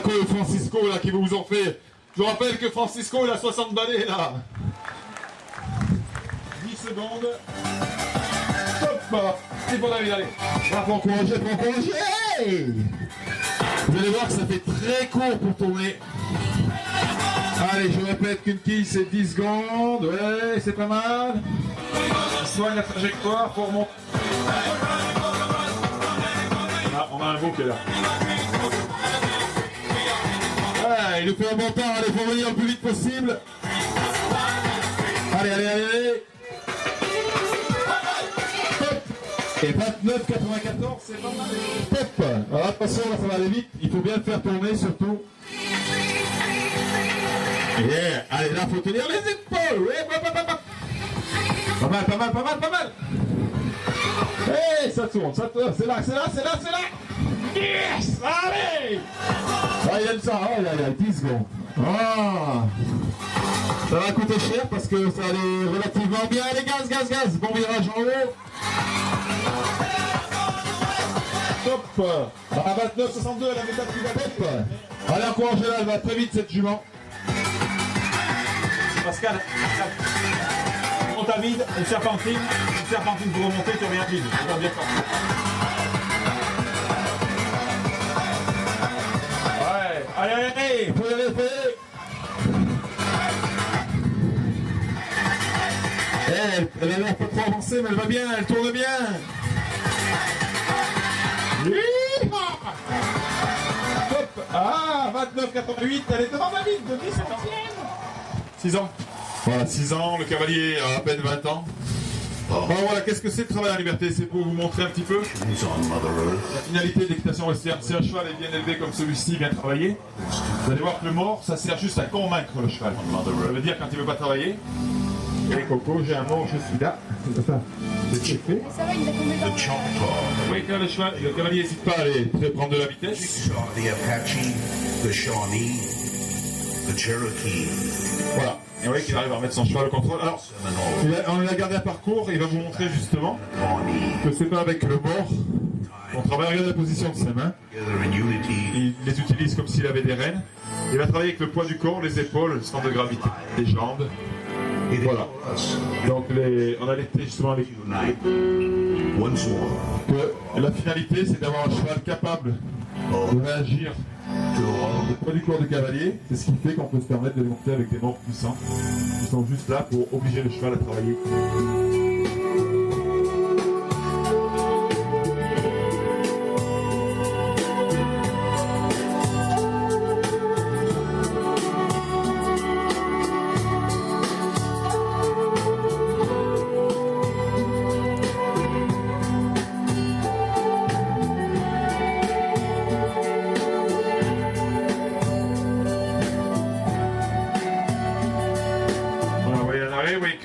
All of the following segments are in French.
Marco et Francisco là qui vous ont fait. Je vous rappelle que Francisco il a 60 balais là. 10 secondes. Top. C'est bon David, allez. Ah, pour encourager. Vous allez voir que ça fait très court pour tourner. Allez, je répète qu'une quille c'est 10 secondes. Ouais, c'est pas mal. Soigne la trajectoire pour monter. Ah, on a un beau qui est là. Ah, il nous fait un bon temps, allez, faut venir le plus vite possible. Allez. Top. Et 29,94, c'est pas mal. Top. Alors attention, là, ça va aller vite, il faut bien le faire tourner surtout. Yeah. Allez, là, faut tenir les épaules. Ouais, pas mal. Hey, ça tourne, c'est là. Yes. Allez. Ah, il aime ça, il a 10 secondes. Ah. Ça va coûter cher parce que ça allait relativement bien. Allez, gaz. Bon virage en haut. Top. À 29,62, la méthode qui va top. Allez, encouragez-la, elle va très vite cette jument. Pascal, on monte à vide, une serpentine pour remonter, tu reviens vide. On va bien faire. Ouais, allez, Faut y aller. Elle a l'air pas trop avancée, mais elle va bien, elle tourne bien. Top. Ah, 29,88, elle est devant David, de 10 centièmes. 6 ans. Voilà, 6 ans, le cavalier a à peine 20 ans. Bon, voilà, qu'est-ce que c'est le travail en liberté? C'est pour vous montrer un petit peu la finalité de l'équitation western. Si un cheval est bien élevé comme celui-ci, bien travaillé, vous allez voir que le mort, ça sert juste à convaincre le cheval. Ça veut dire quand il ne veut pas travailler. Et Coco, j'ai un mort, je suis là. C'est ça. C'est fait. Ça va, il a tombé dans Oui, quand le cavalier n'hésite pas à aller prendre de la vitesse. The Apache, the Shawnee, the Cherokee. Voilà. Et vous voyez qu'il arrive à remettre son cheval au contrôle. Alors, on a gardé un parcours, il va vous montrer justement que c'est pas avec le mort qu'on travaille. Regardez la position de ses mains. Il les utilise comme s'il avait des rênes. Il va travailler avec le poids du corps, les épaules, le centre de gravité, les jambes. Et voilà. Donc on a été justement avec que la finalité c'est d'avoir un cheval capable de réagir au poids du corps du cavalier. C'est ce qui fait qu'on peut se permettre de monter avec des morts puissants qui sont juste là pour obliger le cheval à travailler.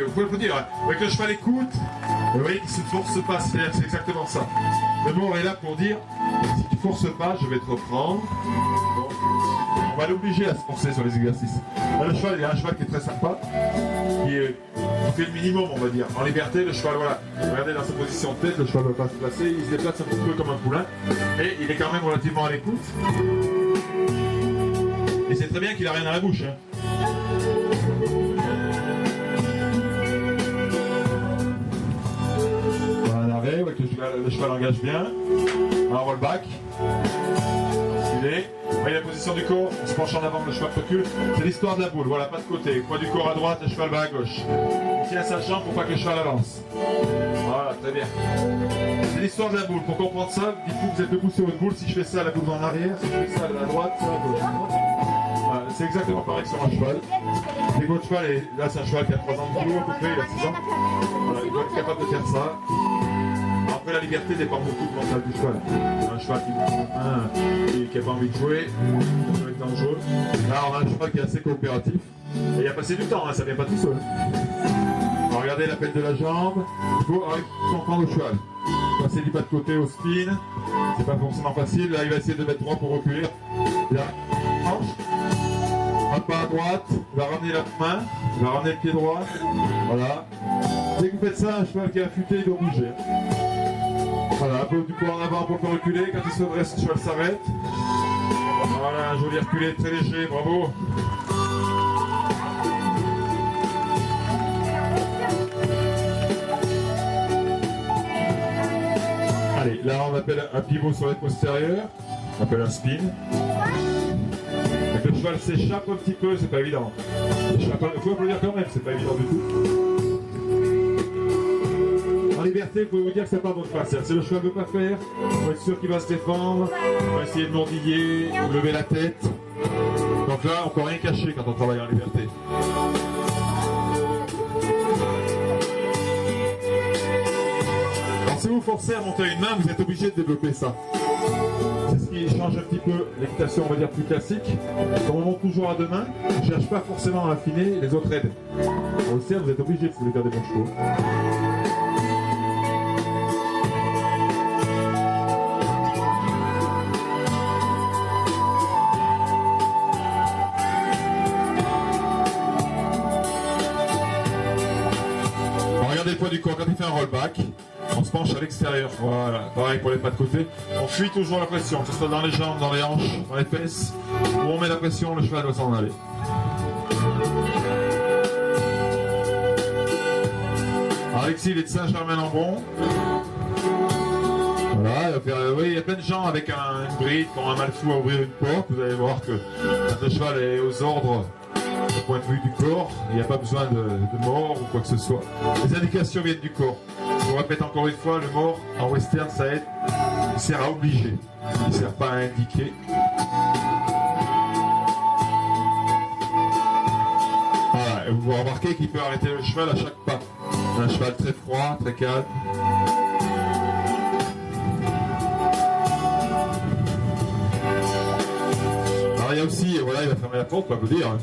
Vous pouvez le dire, vous voyez que le cheval écoute, vous voyez qu'il ne se force pas, c'est exactement ça. Le mort est là pour dire, si tu ne forces pas, je vais te reprendre. Donc, on va l'obliger à se forcer sur les exercices. Là, le cheval, il y a un cheval qui est très sympa, qui fait le minimum, on va dire. En liberté, le cheval, voilà, regardez dans sa position de tête, le cheval ne va pas se placer, il se déplace un petit peu comme un poulain, et il est quand même relativement à l'écoute. Et c'est très bien qu'il n'a rien à la bouche. Hein. Le cheval engage bien. Un rollback. Voyez la position du corps, on se penche en avant, le cheval recule. C'est l'histoire de la boule, voilà, pas de côté. Poids du corps à droite, le cheval va à gauche. Il tient sa jambe pour pas que le cheval avance. Voilà, très bien. C'est l'histoire de la boule. Pour comprendre ça, dites-vous que vous êtes debout sur une boule. Si je fais ça, la boule va en arrière. Si je fais ça, à droite, ça à gauche. Voilà, c'est exactement pareil sur un cheval. C'est votre cheval, et là c'est un cheval qui a 3 ans de boulot à peu près, il a 6 ans. Voilà, il doit être capable de faire ça. Après, la liberté dépend beaucoup du mental du cheval. Un cheval qui n'a pas envie de jouer, ça peut être dangereux. Là, on a un cheval qui est assez coopératif. Et il a passé du temps, hein, ça ne vient pas tout seul. Alors, regardez l'appel de la jambe. Il faut comprendre le cheval. Passer du pas de côté au spin. C'est pas forcément facile. Là, il va essayer de mettre droit pour reculer. Là, hanche. Un pas à droite. Il va ramener la main. Il va ramener le pied droit. Voilà. Dès que vous faites ça, un cheval qui est affûté, il doit bouger. Voilà, un peu du poids en avant pour le faire reculer. Quand il se redresse, le cheval s'arrête. Voilà, un joli reculé très léger, bravo. Allez, là on appelle un pivot sur l'aile postérieure, on appelle un spin. Donc le cheval s'échappe un petit peu, c'est pas évident. Il faut applaudir quand même, c'est pas évident du tout. En liberté, vous pouvez vous dire que c'est pas votre face. Si le cheval ne veut pas faire, il faut être sûr qu'il va se défendre, il va essayer de mordiller, de lever la tête. Donc là, on peut rien cacher quand on travaille en liberté. Alors si vous forcez à monter une main, vous êtes obligé de développer ça. C'est ce qui change un petit peu l'équitation, on va dire, plus classique. Quand on monte toujours à deux mains, on ne cherche pas forcément à affiner, les autres aident. Au cerf, vous êtes obligé si vous voulez faire des bons chevaux. Regardez le poids du corps, quand il fait un rollback, on se penche à l'extérieur, voilà, pareil pour les pas de côté. On fuit toujours la pression, que ce soit dans les jambes, dans les hanches, dans les fesses. Où on met la pression, le cheval doit s'en aller. Alexis, il est de Saint-Germain-en-Bron. Voilà, il va faire, oui, il y a plein de gens avec une bride qui ont un mal fou à ouvrir une porte. Vous allez voir que quand le cheval est aux ordres, au point de vue du corps, il n'y a pas besoin de mort ou quoi que ce soit. Les indications viennent du corps. Je vous répète encore une fois, le mort en western, ça aide, il sert à obliger, il ne sert pas à indiquer. Voilà, et vous remarquez qu'il peut arrêter le cheval à chaque pas. Un cheval très froid, très calme. Alors il y a aussi, voilà, il va fermer la porte, on peut vous dire.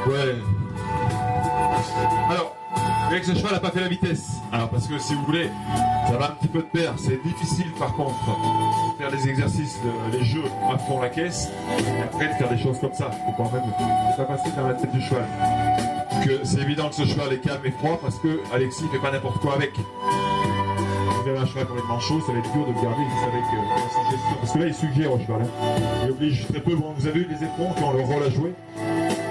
Ouais. Alors, vous voyez que ce cheval n'a pas fait la vitesse. Alors, parce que si vous voulez, ça va un petit peu de pair. C'est difficile par contre de faire les exercices, les jeux à fond la caisse, et après de faire des choses comme ça. Faut quand même, c'est pas facile dans la tête du cheval. C'est évident que ce cheval est calme et froid parce que Alexis fait pas n'importe quoi avec. Vous avez un cheval complètement chaud, ça va être dur de le garder juste avec la suggestion. Parce que là, il suggère au cheval. Hein. Il oblige très peu. Vous avez vu les éperons qui ont leur rôle à jouer.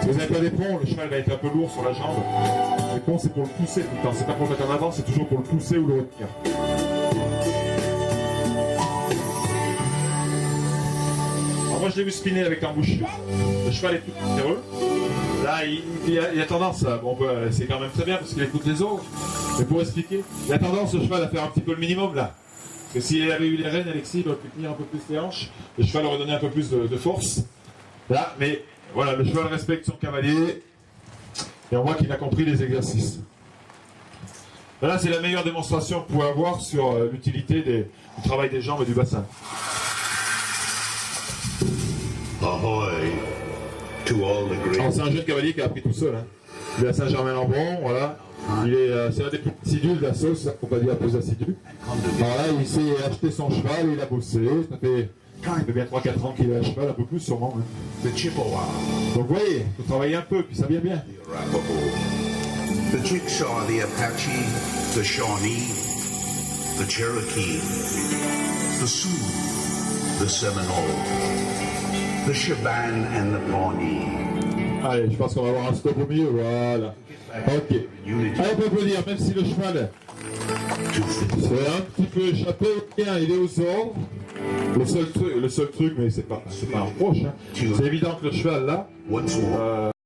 Si vous n'avez pas d'éperon, le cheval va être un peu lourd sur la jambe. L'éperon, c'est pour le pousser tout le temps. C'est pas pour le mettre en avant, c'est toujours pour le pousser ou le retenir. Alors moi, je l'ai vu spinner avec l'embouchure. Le cheval est tout terreux. Là, il a tendance à... Bon, c'est quand même très bien parce qu'il écoute les autres. Mais pour expliquer, il a tendance, le cheval, à faire un petit peu le minimum, là. Parce que s'il avait eu les rênes, Alexis, il aurait pu tenir un peu plus les hanches. Le cheval aurait donné un peu plus de force. Là, mais... Voilà, le cheval respecte son cavalier et on voit qu'il a compris les exercices. Là, c'est la meilleure démonstration que vous pouvez avoir sur l'utilité du travail des jambes et du bassin. Ahoy to all the great. Alors, c'est un jeune cavalier qui a appris tout seul. Hein. Il est à Saint-Germain-en-Bron, voilà. C'est un des plus assidues de la sauce, on va dire plus assidu. Alors là, il s'est acheté son cheval, il a bossé, ça fait bien 3-4 ans qu'il est à cheval, un peu plus sûrement. Hein. The Chippewa, Donc vous voyez, il faut travailler un peu, puis ça vient bien. the Arapaho, the Chickasaw, the Apache, the Shawnee, the Cherokee, the Sioux, the Seminole, the Shaban and the Pawnee. Allez, je pense qu'on va avoir un stop au milieu, voilà. Ok. Allez, on peut applaudir, même si le cheval c'est un petit peu échappé, bien, il est aux ordres. Le seul truc, mais c'est pas un reproche, hein. C'est évident que le cheval là,